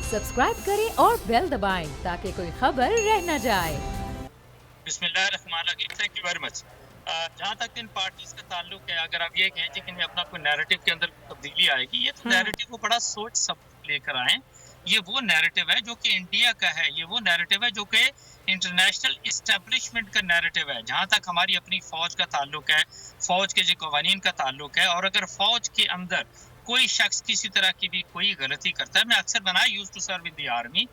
Subscribe करें और bell दबाएं ताकि कोई खबर रह न जाए। बिस्मिल्लाहिर्रहमानिर्रहीम। Thank you very much. जहाँ तक इन पार्टीज का ताल्लुक है, अगर आप ये कहें कि इनमें अपना कोई नैरेटिव के अंदर तब्दीली आएगी, ये तो नैरेटिव को बड़ा सोच समझ लेकर आए। ये वो नैरेटिव है जो कि इंडिया का है, ये वो नैरेटिव है जो कि इंटरनेशनल इस्टेब्लिशमेंट का नैरेटिव है। जहाँ तक हमारी अपनी फौज का ताल्लुक है, फौज के जो कवानीन का ताल्लुक है, और अगर फौज के अंदर कोई शख्स किसी तरह की भी कोई गलती करता है, मैं अक्सर बनाया used to serve in the army,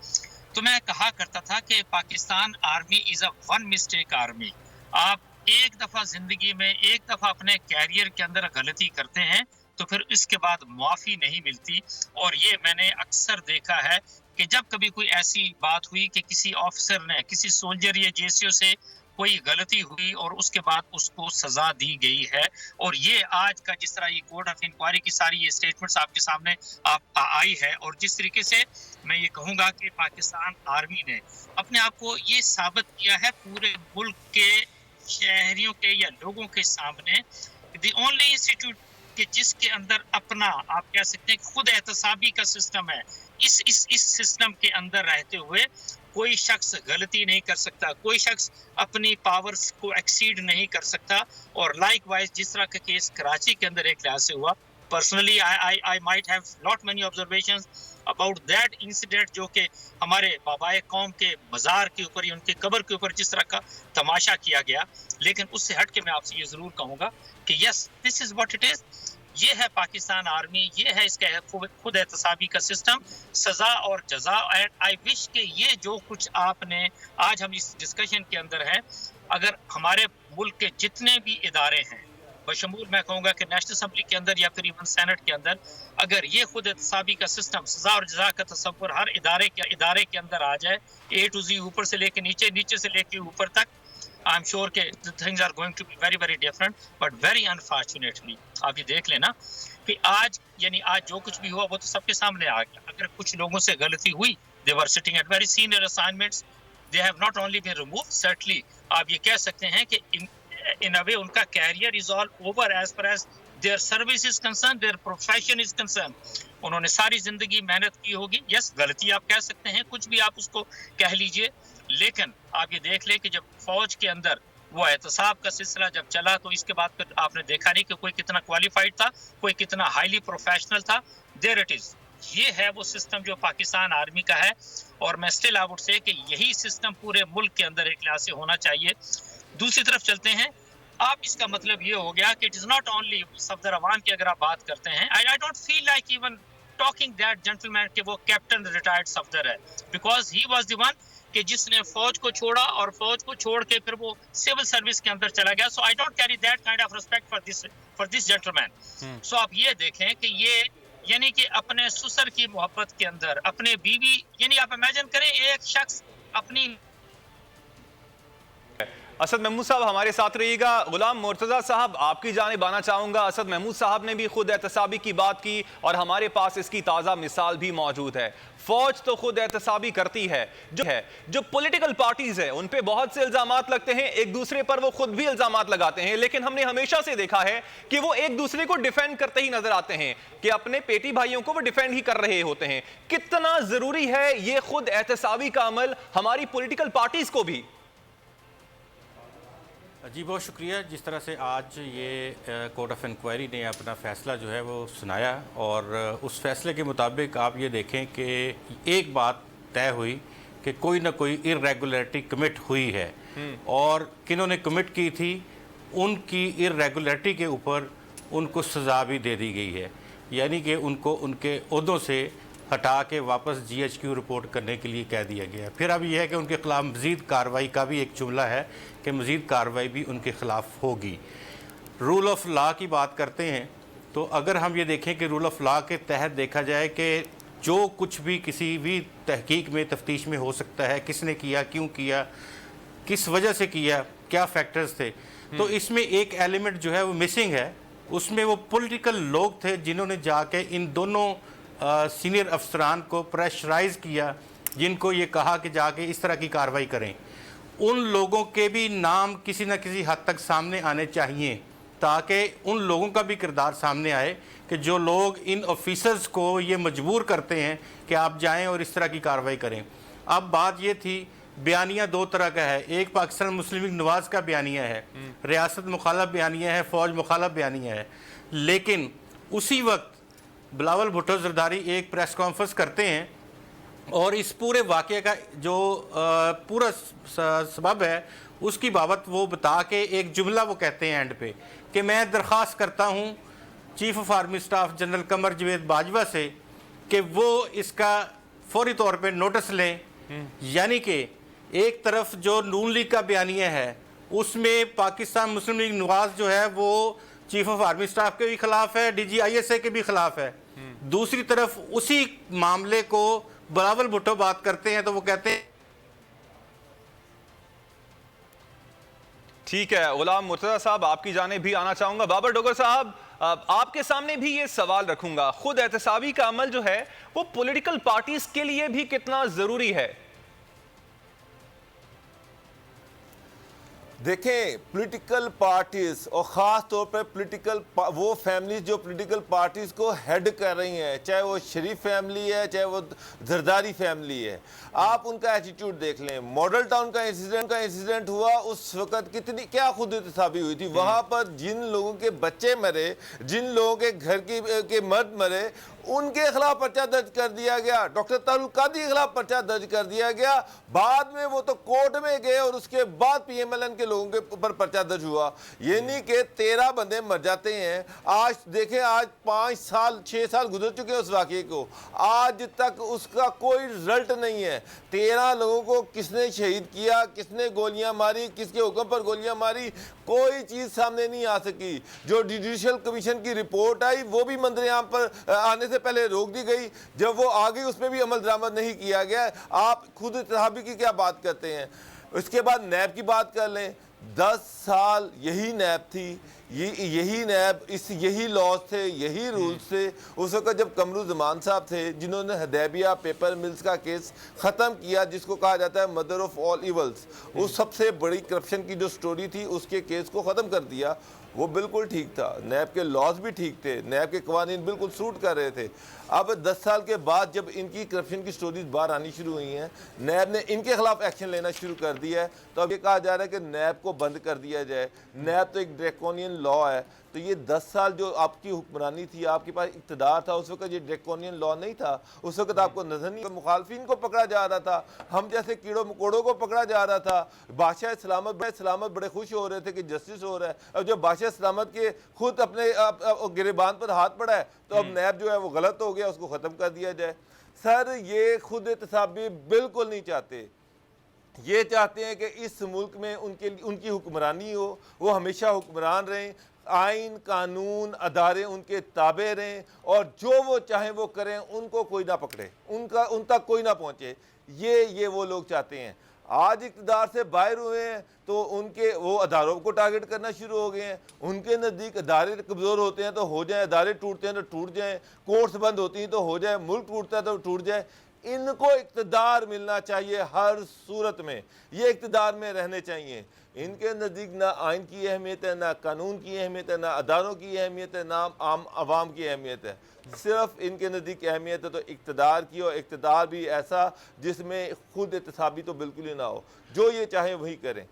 तो मैं कहा करता था कि Pakistan army is a one mistake army. आप एक दफा जिंदगी में एक दफा अपने कैरियर के अंदर गलती करते हैं तो फिर इसके बाद माफी नहीं मिलती। और ये मैंने अक्सर देखा है कि जब कभी कोई ऐसी बात हुई कि किसी ऑफिसर ने किसी सोल्जर या जेसीओ से कोई गलती हुई और उसके बाद उसको सजा दी गई है, और ये आज का जिस तरह ये कोर्ट ऑफ इंक्वायरी की सारी ये स्टेटमेंट्स आपके सामने आई है, और जिस तरीके से मैं ये कहूंगा कि पाकिस्तान आर्मी ने अपने आप को ये साबित किया है पूरे मुल्क के शहरियों के या लोगों के सामने, द ओनली इंस्टीट्यूट कि जिसके अंदर अपना आप कह सकते हैं खुद एहतसाबी का सिस्टम है। इस सिस्टम के अंदर रहते हुए कोई शख्स गलती नहीं कर सकता, कोई शख्स अपनी पावर्स को एक्सीड नहीं कर सकता। और लाइक वाइज जिस तरह का केस कराची के अंदर एक लिहाज से हुआ, personally I might have lot many observations about that incident, जो कि हमारे बाबाए कौम के मज़ार के ऊपर या उनके कब्र के ऊपर जिस तरह का तमाशा किया गया। लेकिन उससे हट के मैं आपसे ये ज़रूर कहूँगा कि yes, this is what it is. ये है पाकिस्तान आर्मी, ये है इसका खुद एहतसाबी का सिस्टम, सजा और जजा। एंड आई विश कि ये जो कुछ आपने आज हम इस डिस्कशन के अंदर है, अगर हमारे मुल्क के जितने भी इदारे हैं, बशमूल मैं कहूँगा कि नेशनल असम्बली के अंदर या फिर इवन सेनेट के अंदर, अगर ये खुद एहतसाबी का सिस्टम, सजा और जजा का तस्वुर हर इदारे के अंदर आ जाए, ए टू जी, ऊपर से लेके नीचे, नीचे से लेके ऊपर तक, आई एम श्योर के things are going to be very very different. But very unfortunately आप ये देख लेना कि आज जो कुछ भी हुआ वो तो सबके सामने आ गया। अगर कुछ लोगों से गलती हुई, they were sitting at very senior assignments, they have not only been removed, certainly आप ये कह सकते हैं कि इन अ वे उनका career is all over as per as their service is concern, their profession is concern. उन्होंने सारी जिंदगी मेहनत की होगी, यस गलती आप कह सकते हैं, कुछ भी आप उसको कह लीजिए, लेकिन आप ये देख लें कि जब फौज के अंदर वो एहतसाब का सिलसिला जब चला, तो इसके बाद फिर आपने देखा नहीं कि कोई कितना क्वालिफाइड था, कोई कितना हाईली प्रोफेशनल था। देयर इट इज, ये है वो सिस्टम जो पाकिस्तान आर्मी का है। और मैं स्टिल आई वुड से कि यही सिस्टम पूरे मुल्क के अंदर एक लिहाज से होना चाहिए। दूसरी तरफ चलते हैं, आप इसका मतलब ये हो गया कि it is not only Safdar Awan की अगर आप बात करते हैं, I don't feel like even talking that gentleman कि वो कैप्टन रिटायर्ड सफदर है, because he was the one कि जिसने फौज को छोड़ा और फौज को छोड़ के फिर वो सिविल सर्विस के अंदर चला गया। So I don't carry that kind of respect for this gentleman. So आप ये देखें कि ये यानी कि अपने ससुर की मोहब्बत के अंदर अपने बीवी, यानी आप इमेजिन करें एक शख्स अपनी। असद महमूद साहब हमारे साथ रहिएगा। गुलाम मुर्तज़ा साहब, आपकी जानिब आना चाहूँगा। असद महमूद साहब ने भी खुद एहतसाबी की बात की और हमारे पास इसकी ताज़ा मिसाल भी मौजूद है। फौज तो खुद एहतसाबी करती है, जो पॉलिटिकल पार्टीज है उन पे बहुत से इल्जामात लगते हैं, एक दूसरे पर वो खुद भी इल्जामात लगाते हैं, लेकिन हमने हमेशा से देखा है कि वो एक दूसरे को डिफेंड करते ही नजर आते हैं, कि अपने पेटी भाइयों को वो डिफेंड ही कर रहे होते हैं। कितना जरूरी है ये खुद एहतसाबी का अमल हमारी पॉलिटिकल पार्टीज को भी? जी बहुत शुक्रिया। जिस तरह से आज ये कोर्ट ऑफ इंक्वायरी ने अपना फ़ैसला जो है वो सुनाया, और उस फैसले के मुताबिक आप ये देखें कि एक बात तय हुई कि कोई ना कोई इर्रेगुलरिटी कमिट हुई है, और किन्होंने कमिट की थी उनकी इर्रेगुलरिटी के ऊपर उनको सज़ा भी दे दी गई है, यानी कि उनको उनके ओहदों से हटा के वापस GHQ रिपोर्ट करने के लिए कह दिया गया। फिर अब यह है कि उनके ख़िलाफ़ मज़ीद कार्रवाई का भी एक जुमला है कि मज़ीद कार्रवाई भी उनके ख़िलाफ़ होगी। रूल ऑफ़ लॉ की बात करते हैं, तो अगर हम ये देखें कि रूल ऑफ़ लॉ के तहत देखा जाए कि जो कुछ भी किसी भी तहकीक में, तफ्तीश में हो सकता है, किसने किया, क्यों किया, किस वजह से किया, क्या फैक्टर्स थे, तो इसमें एक एलिमेंट जो है वो मिसिंग है। उसमें वो पॉलिटिकल लोग थे जिन्होंने जाके इन दोनों सीनियर अफसरान को प्रेशराइज़ किया, जिनको ये कहा कि जाके इस तरह की कार्रवाई करें। उन लोगों के भी नाम किसी न किसी हद तक सामने आने चाहिए تاکہ ان لوگوں کا بھی کردار سامنے آئے کہ جو لوگ ان آفیسرز کو یہ مجبور کرتے ہیں کہ آپ جائیں اور اس طرح کی کارروائی کریں۔ اب بات یہ تھی، بیانیہ دو طرح کا ہے، ایک پاکستان مسلم لیگ نواز کا بیانیہ ہے، ریاست مخالف بیانیہ ہے، فوج مخالف بیانیہ ہے، لیکن اسی وقت بلاول بھٹو زرداری ایک پریس کانفرنس کرتے ہیں اور اس پورے واقعے کا جو پورا سبب ہے اس کی بابت وہ بتا کے ایک جملہ وہ کہتے ہیں اینڈ پہ کہ میں درخواست کرتا ہوں chief of army staff general Qamar Javed Bajwa سے کہ وہ اس کا فوری طور پہ نوٹس لیں۔ یعنی کہ ایک طرف جو نون لیگ کا بیانیہ ہے اس میں پاکستان مسلم لیگ نواز جو ہے وہ چیف آف آرمی سٹاف کے بھی خلاف ہے، D G I S A کے بھی خلاف ہے، دوسری طرف اسی معاملے کو بلاول بھٹو بات کرتے ہیں تو وہ کہتے ہیں ٹھیک ہے، غلام مرتضیٰ صاحب آپ کی جانب بھی آنا چاہوں گا۔ بابر ڈوگر صاحب، آپ کے سامنے بھی یہ سوال رکھوں گا، خود احتسابی کا عمل جو ہے وہ پولیٹیکل پارٹیز کے لیے بھی کتنا ضروری ہے؟ دیکھیں، پولیٹیکل پارٹیز اور خاص طور پر وہ فیملیز جو پولیٹیکل پارٹیز کو ہیڈ کر رہی ہیں، چاہے وہ شریف فیملی ہے چاہے وہ زرداری فیملی ہے، آپ ان کا ایٹیٹیوڈ دیکھ لیں۔ ماڈل ٹاؤن کا انسیڈنٹ ہوا، اس وقت کتنی کیا خود احتسابی ہوئی تھی، وہاں پر جن لوگوں کے بچے مرے، جن لوگوں کے گھر کے مرد مرے، ان کے خلاف پرچہ درج کر دیا گیا، ڈاکٹر طاہر القادری کے خلاف پرچہ درج کر دیا گیا، بعد میں وہ تو کورٹ میں گئے اور اس کے بعد پی ایم ایل این کے لوگوں کے اوپر پرچہ درج ہوا۔ یہ نہیں کہ 13 بندے مر جاتے ہیں۔ آج دیکھیں، آج 6 سال گزر چکے ہیں اس واقعے کو، آج تک اس کا کوئی رزلٹ نہیں ہے۔ 13 لوگوں کو کس نے شہید کیا، کس نے گولیاں ماری، کس کے حکم پر گولیاں ماری، کوئی چیز سامنے نہیں آ سکی۔ جو جوڈیشل کمیشن کی رپورٹ آئی وہ بھی منظر عام پر آنے سے پہلے روک دی گئی، جب وہ آ گئی اس میں بھی عمل درآمد نہیں کیا گیا۔ آپ خود احتسابی کی کیا بات کرتے ہیں؟ اس کے بعد نیب کی بات کر لیں، 10 سال یہی نیب تھی، یہی نیب، یہی لاز تھے، یہی رولز تھے۔ اس وقت جب قمر زمان صاحب تھے جنہوں نے حدیبیہ پیپر ملز کا کیس ختم کیا، جس کو کہا جاتا ہے مدر آف آل ایولز، اس سب سے بڑی کرپشن کی جو سٹوری تھی اس کے کیس کو ختم کر دیا، وہ بالکل ٹھیک تھا۔ نیب کے لاز بھی ٹھیک تھے، نیب کے قوانین بالکل سوٹ کر رہے تھے۔ اب 10 سال کے بعد جب ان کی کرپشن کی سٹوریز باہر آنی شروع ہوئی ہیں، نیب نے ان کے خلاف ایکشن لینا شروع کر دیا ہے، تو اب یہ کہا جا رہا ہے کہ نیب کو بند کر دیا جائے۔ نیب تو ایک ڈریکونین لا ہے، تو یہ 10 سال جو آپ کی حکمرانی تھی، آپ کے پاس اقتدار تھا، اس وقت یہ ڈریکونین لا نہیں تھا۔ اس وقت آپ کو نظر نہیں، مخالفین کو پکڑا جا رہا تھا، ہم جیسے کیڑوں مکوڑوں کو پکڑا جا رہا تھا۔ بادشاہ سلامت بڑے خوش ہو رہے تھے کہ جسٹس ہو رہا ہے، اور جب بادشاہ سلامت کے خود اپنے گریبان پر ہاتھ پڑا ہے تو اب نیب جو ہے وہ غلط ہو گیا، اس کو ختم کر دیا جائے۔ سر، یہ خود احتسابی بالکل نہیں چاہتے، یہ چاہتے ہیں کہ اس ملک میں ان کی حکمرانی ہو، وہ ہمیشہ حکمران رہیں، آئین قانون ادارے ان کے تابع رہیں، اور جو وہ چاہیں وہ کریں، ان کو کوئی نہ پکڑے، ان تک کوئی نہ پہنچے۔ یہ وہ لوگ چاہتے ہیں۔ آج اقتدار سے باہر ہوئے ہیں تو وہ اداروں کو ٹارگٹ کرنا شروع ہو گئے ہیں۔ ان کے نزدیک ادارے کمزور ہوتے ہیں تو ہو جائیں، ادارے ٹوٹتے ہیں تو ٹوٹ جائیں، کورٹس بند ہوتی ہیں تو ہو جائیں، ملک ٹوٹتا ہے تو ٹوٹ جائے۔ ان کو اقتدار ملنا چاہیے ہر صورت میں، یہ اقتدار میں رہنے چاہیے۔ ان کے نزدیک نہ آئین کی اہمیت ہے، نہ قانون کی اہمیت ہے، نہ اداروں کی اہمیت ہے، نہ عام عوام کی اہمیت ہے۔ صرف ان کے نزدیک اہمیت ہے تو اقتدار کی، اور اقتدار بھی ایسا جس میں خود احتسابی تو بالکل ہی نہ ہو، جو یہ چاہیں وہی کریں۔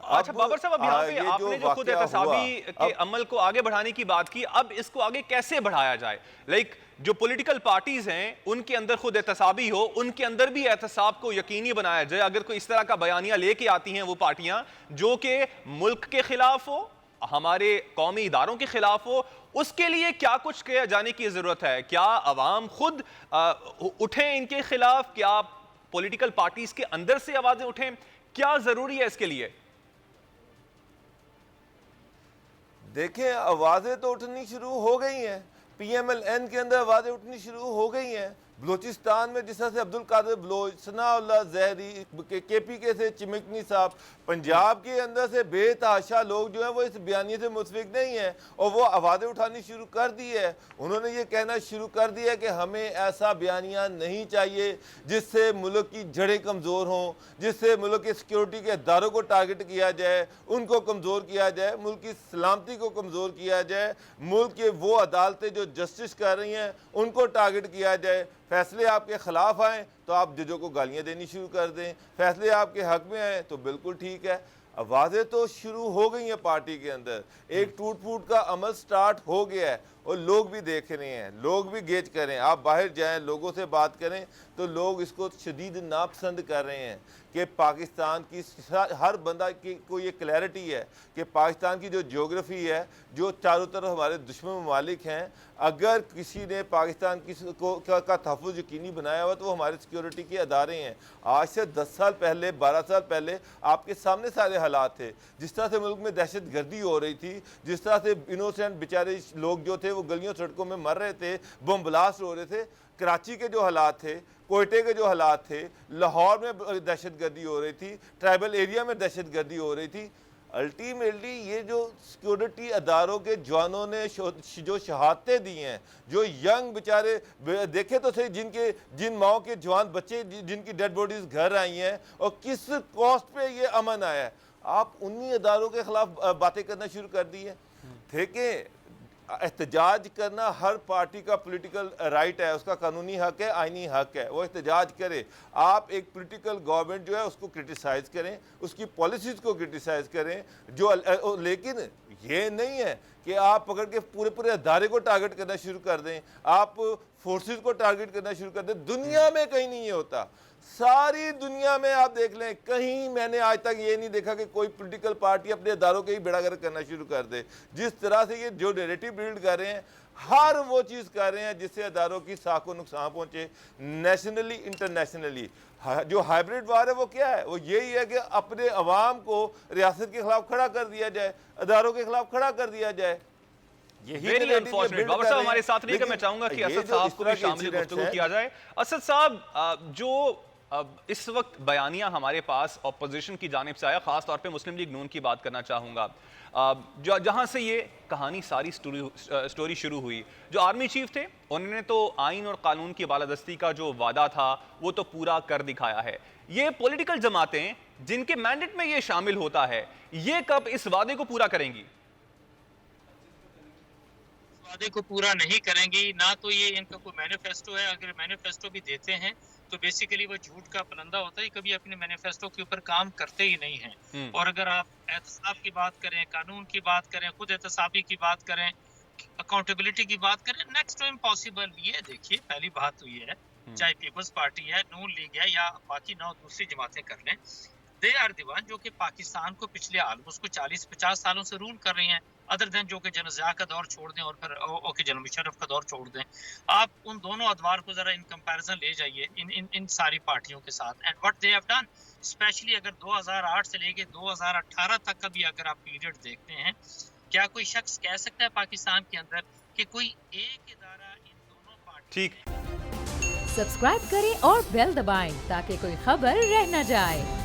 اچھا بابر صاحب، اب یہاں پہ آپ نے جو خود احتسابی کے عمل کو آگے بڑھانے کی بات کی، اب اس کو آگے کیسے بڑھایا جائے؟ جو پولیٹیکل پارٹیز ہیں ان کے اندر خود احتسابی ہو، ان کے اندر بھی احتساب کو یقینی بنایا جائے۔ اگر کوئی اس طرح کا بیانیہ لے کے آتی ہیں وہ پارٹیاں جو کہ ملک کے خلاف ہو، ہمارے قومی اداروں کے خلاف ہو، اس کے لیے کیا کچھ کیا جانے کی ضرورت ہے؟ کیا عوام خود اٹھیں ان کے خلاف؟ کیا پولیٹیکل پارٹیز کے اندر سے آوازیں اٹھیں؟ کیا ضروری ہے اس کے لیے؟ دیکھیں، آوازیں تو اٹھنی شروع ہو گئی ہیں، پی ایم ایل این کے اندر آوازیں اٹھنی شروع ہو گئی ہیں۔ बलूचिस्तान में जिस तरह से अब्दुल कादिर बलोच, सनाउल्लाह ज़हरी, KPK से चिमकनी साहब, पंजाब के अंदर से बेतहाशा लोग जो हैं वो इस बयानी से मुतफिक नहीं हैं और वो आवाज़ें उठानी शुरू कर दी है। उन्होंने ये कहना शुरू कर दिया है कि हमें ऐसा बयानिया नहीं चाहिए जिससे मुल्क की जड़ें कमज़ोर हों, जिससे मुल्क के सिक्योरिटी के इदारों को टारगेट किया जाए, उनको कमज़ोर किया जाए, मुल्क की सलामती को कमज़ोर किया जाए, मुल्क के वो अदालतें जो जस्टिस कर रही हैं उनको टारगेट किया जाए। फैसले आपके ख़िलाफ़ आएँ तो आप जजों को गालियाँ देनी शुरू कर दें, फैसले आपके हक़ में आएँ तो बिल्कुल ठीक है। आवाज़ें तो शुरू हो गई हैं पार्टी के अंदर, एक टूट फूट का अमल स्टार्ट हो गया है और लोग भी देख रहे हैं, लोग भी गेज करें। आप बाहर जाएं, लोगों से बात करें तो लोग इसको शदीद नापसंद कर रहे हैं कि पाकिस्तान की हर बंदा की को ये क्लैरिटी है कि पाकिस्तान की जो ज्योग्राफी है, जो चारों तरफ हमारे दुश्मन ममालिक हैं, अगर किसी ने पाकिस्तान का तहफ़्फ़ुज़ यकीनी बनाया हुआ तो वो हमारे सिक्योरिटी के अदारे हैं। आज से 10 साल पहले, 12 साल पहले आपके सामने सारे हालात थे। जिस तरह से मुल्क में दहशत गर्दी हो रही थी, जिस तरह से इनोसेंट बेचारे लोग जो थे वो गलियों सड़कों में मर रहे थे, बम ब्लास्ट हो रहे थे, कराची के जो हालात थे, कोयटे के जो हालात थे, लाहौर में दहशत गर्दी हो रही थी, ट्राइबल एरिया में दहशत गर्दी हो रही थी। अल्टीमेटली ये जो सिक्योरिटी अदारों के जवानों ने जो शहादतें दी हैं, जो यंग बेचारे देखे तो सही, जिन माओं के जवान बच्चे जिनकी डेड बॉडीज़ घर आई हैं और किस कॉस्ट पे ये अमन आया है, आप उन्हीं अदारों के ख़िलाफ़ बातें करना शुरू कर दी है। देखें, एहतजाज करना हर पार्टी का पॉलिटिकल राइट है, उसका कानूनी हक है, आइनी हक है, वो एहतजाज करे। आप एक पॉलिटिकल गवर्नमेंट जो है उसको क्रिटिसाइज़ करें, उसकी पॉलिसीज़ को क्रिटिसाइज़ करें, लेकिन ये नहीं है कि आप पकड़ के पूरे अदारे को टारगेट करना शुरू कर दें, आप फोर्सेस को टारगेट करना शुरू कर दें। दुनिया में कहीं नहीं ये होता, सारी दुनिया में आप देख लें, कहीं मैंने आज तक ये नहीं देखा कि कोई पॉलिटिकल पार्टी अपने अदारों के ही बेड़ागर्क करना शुरू कर दे। जिस तरह से ये जो नैरेटिव बिल्ड कर रहे हैं, हर वो चीज़ कर रहे हैं जिससे अदारों की साख को नुकसान पहुँचे, नेशनली इंटरनेशनली। जो हाइब्रिड वार है वो क्या है? वो यही है कि अपने अवाम को रियासत के खिलाफ खड़ा कर दिया जाए, अदारों के खिलाफ खड़ा कर दिया जाए। Very unfortunate. बाबर साहब हमारे साथ नहीं, मैं चाहूंगा कि असद साहब को भी शामिल गुफ्तगू किया जाए। असद साहब, जो इस वक्त बयानिया हमारे पास अपोजिशन की जानिब से आया, खास तौर पे मुस्लिम लीग नून की बात करना चाहूँगा, जहाँ से ये कहानी सारी स्टोरी शुरू हुई, जो आर्मी चीफ थे उन्होंने तो आइन और कानून की बालादस्ती का जो वादा था वो तो पूरा कर दिखाया है। ये पॉलिटिकल जमातें जिनके मैंडेट में ये शामिल होता है, ये कब इस वादे को पूरा करेंगी? वादे को पूरा नहीं करेंगी ना, तो ये इनका कोई मैनिफेस्टो है। अगर मैनिफेस्टो भी देते हैं तो बेसिकली वो झूठ का पलंदा होता है, कभी अपने मैनिफेस्टो के ऊपर काम करते ही नहीं हैं। और अगर आप एहतसाब की बात करें, कानून की बात करें, खुद एहतसाबी की बात करें, अकाउंटेबिलिटी की बात करें, नेक्स्ट टू इम्पॉसिबल। ये देखिए, पहली बात तो ये है, चाहे पीपल्स पार्टी है, नून लीग है या बाकी 9 दूसरी जमातें कर लें, दे आर द वन जो कि पाकिस्तान को पिछले ऑलमोस्ट 40-50 सालों से रूल कर रही हैं, अदर देन जो कि जनज़िया का दौर छोड़ दें और फिर ओके जनरल मुशर्रफ का दौर छोड़ दें। आप उन दोनों अदवार को जरा इन कंपैरिजन ले जाइए इन सारी पार्टियों के साथ, and what they have done, specially अगर 2008 से लेके 2018 तक का भी अगर आप पीरियड देखते हैं, क्या कोई शख्स कह सकता है पाकिस्तान के अंदर कि कोई एक इदारा इन दोनों पार्टी। ठीक, सब्सक्राइब करें और बेल दबाएं ताकि कोई खबर रह न जाए।